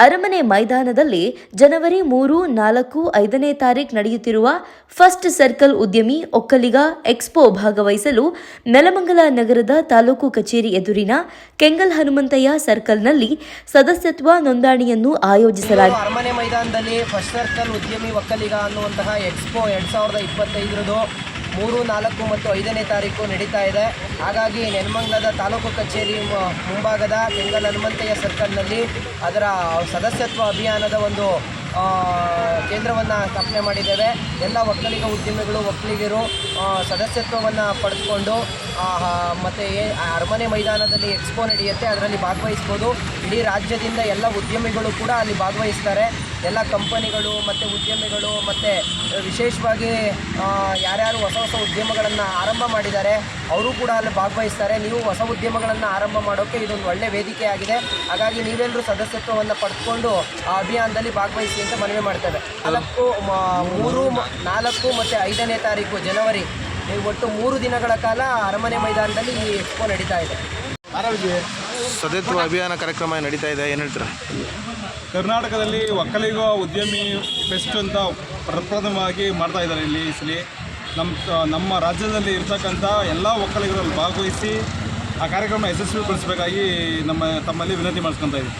ಅರಮನೆ ಮೈದಾನದಲ್ಲಿ ಜನವರಿ 3, 4, 5ನೇ ತಾರೀಕು ನಡೆಯುತ್ತಿರುವ ಫಸ್ಟ್ ಸರ್ಕಲ್ ಉದ್ಯಮಿ ಒಕ್ಕಲಿಗ ಎಕ್ಸ್ಪೋ ಭಾಗವಹಿಸಲು ನೆಲಮಂಗಲ ನಗರದ ತಾಲೂಕು ಕಚೇರಿ ಎದುರಿನ ಕೆಂಗಲ್ ಹನುಮಂತಯ್ಯ ಸರ್ಕಲ್ನಲ್ಲಿ ಸದಸ್ಯತ್ವ ನೋಂದಣಿಯನ್ನು ಆಯೋಜಿಸಲಾಗಿದೆ. ಅರಮನೆ ಮೈದಾನದಲ್ಲಿ ಫಸ್ಟ್ ಸರ್ಕಲ್ ಉದ್ಯಮಿ ಒಕ್ಕಲಿಗ ಅನ್ನುವಂತಹ ಎಕ್ಸ್ಪೋ 2025 3, 4 ಮತ್ತು 5ನೇ ತಾರೀಕು ನಡೀತಾ ಇದೆ. ಹಾಗಾಗಿ ನೆಲಮಂಗಲದ ತಾಲೂಕು ಕಚೇರಿ ಮುಂಭಾಗದ ಕೆಂಗಲ್ ಹನುಮಂತಯ್ಯ ಸರ್ಕಲ್ನಲ್ಲಿ ಅದರ ಸದಸ್ಯತ್ವ ಅಭಿಯಾನದ ಒಂದು ಕೇಂದ್ರವನ್ನು ಸ್ಥಾಪನೆ ಮಾಡಿದ್ದೇವೆ. ಎಲ್ಲ ಒಕ್ಕಲಿಗ ಉದ್ಯಮಿಗಳು ಒಕ್ಕಲಿಗರು ಸದಸ್ಯತ್ವವನ್ನು ಪಡೆದುಕೊಂಡು ಮತ್ತು ಅರಮನೆ ಮೈದಾನದಲ್ಲಿ ಎಕ್ಸ್ಪೋ ನಡೆಯುತ್ತೆ, ಅದರಲ್ಲಿ ಭಾಗವಹಿಸ್ಬೋದು. ಇಡೀ ರಾಜ್ಯದಿಂದ ಎಲ್ಲ ಉದ್ಯಮಿಗಳು ಕೂಡ ಅಲ್ಲಿ ಭಾಗವಹಿಸ್ತಾರೆ. ಎಲ್ಲ ಕಂಪನಿಗಳು ಮತ್ತು ಉದ್ಯಮಿಗಳು ಮತ್ತು ವಿಶೇಷವಾಗಿ ಯಾರ್ಯಾರು ಹೊಸ ಉದ್ಯಮಗಳನ್ನು ಆರಂಭ ಮಾಡಿದ್ದಾರೆ ಅವರು ಕೂಡ ಅಲ್ಲಿ ಭಾಗವಹಿಸ್ತಾರೆ. ನೀವು ಹೊಸ ಉದ್ಯಮಗಳನ್ನು ಆರಂಭ ಮಾಡೋಕ್ಕೆ ಇದೊಂದು ಒಳ್ಳೆಯ ವೇದಿಕೆ ಆಗಿದೆ. ಹಾಗಾಗಿ ನೀವೆಲ್ಲರೂ ಸದಸ್ಯತ್ವವನ್ನು ಪಡೆದುಕೊಂಡು ಆ ಅಭಿಯಾನದಲ್ಲಿ ಭಾಗವಹಿಸಿ ಅಂತ ಮನವಿ ಮಾಡ್ತೇವೆ. 3, 4 ಮತ್ತು 5ನೇ ತಾರೀಕು ಜನವರಿ ಒಟ್ಟು 3 ದಿನಗಳ ಕಾಲ ಅರಮನೆ ಮೈದಾನದಲ್ಲಿ ಈ ಎಕ್ಸ್ಪೋ ನಡೀತಾ ಇದೆ. ಸದಸ್ಯತ್ವ ಅಭಿಯಾನ ಕಾರ್ಯಕ್ರಮ ನಡೀತಾ ಇದೆ, ಏನು ಹೇಳ್ತೀರಾ? ಕರ್ನಾಟಕದಲ್ಲಿ ಒಕ್ಕಲಿಗ ಉದ್ಯಮಿ ಫೆಸ್ಟ್ ಅಂತ ಪ್ರಪ್ರಥಮವಾಗಿ ಮಾಡ್ತಾ ಇದ್ದಾರೆ. ಇಲ್ಲಿ ಈ ಸಲ ನಮ್ಮ ರಾಜ್ಯದಲ್ಲಿ ಇರ್ತಕ್ಕಂಥ ಎಲ್ಲ ಒಕ್ಕಲಿಗರಲ್ಲಿ ಭಾಗವಹಿಸಿ ಆ ಕಾರ್ಯಕ್ರಮ ಯಶಸ್ವಿಗೊಳಿಸಬೇಕಾಗಿ ತಮ್ಮಲ್ಲಿ ವಿನಂತಿ ಮಾಡಿಸ್ಕೊತಾ ಇದ್ದೀವಿ.